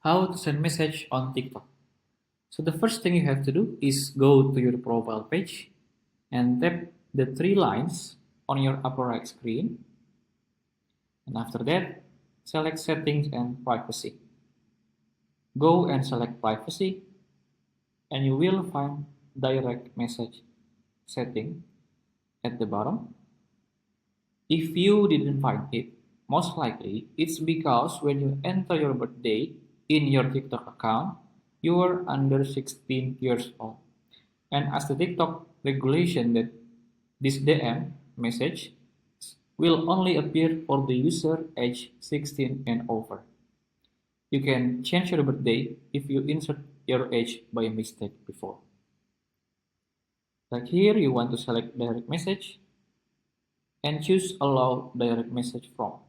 How to send message on TikTok. So the first thing you have to do is go to your profile page and tap the three lines on your upper right screen. And after that, select settings and privacy. Go and select privacy and you will find direct message setting at the bottom. If you didn't find it, most likely it's because when you enter your birthday in your TikTok account, you are under 16 years old. And as the TikTok regulation that this DM message will only appear for the user age 16 and over. You can change your birthday if you insert your age by mistake before. Like here, you want to select direct message and choose allow direct message from.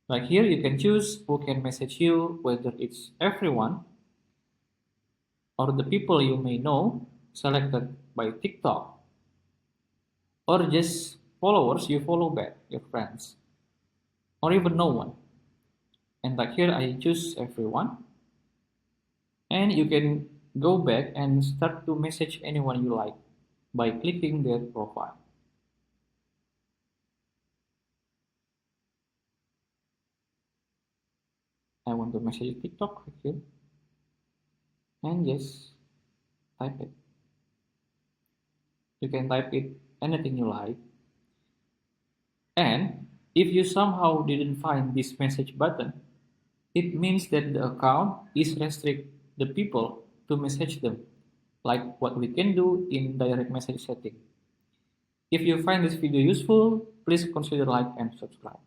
Like here, you can choose who can message you, whether it's everyone or the people you may know selected by TikTok, or just followers you follow back, your friends, or even no one. And like here, I choose everyone, and you can go back and start to message anyone you like by clicking their profile. I want to message TikTok right here, and just type it. You can type it anything you like. And if you somehow didn't find this message button, it means that the account is restrict the people to message them, like what we can do in direct message setting. If you find this video useful, please consider like and subscribe.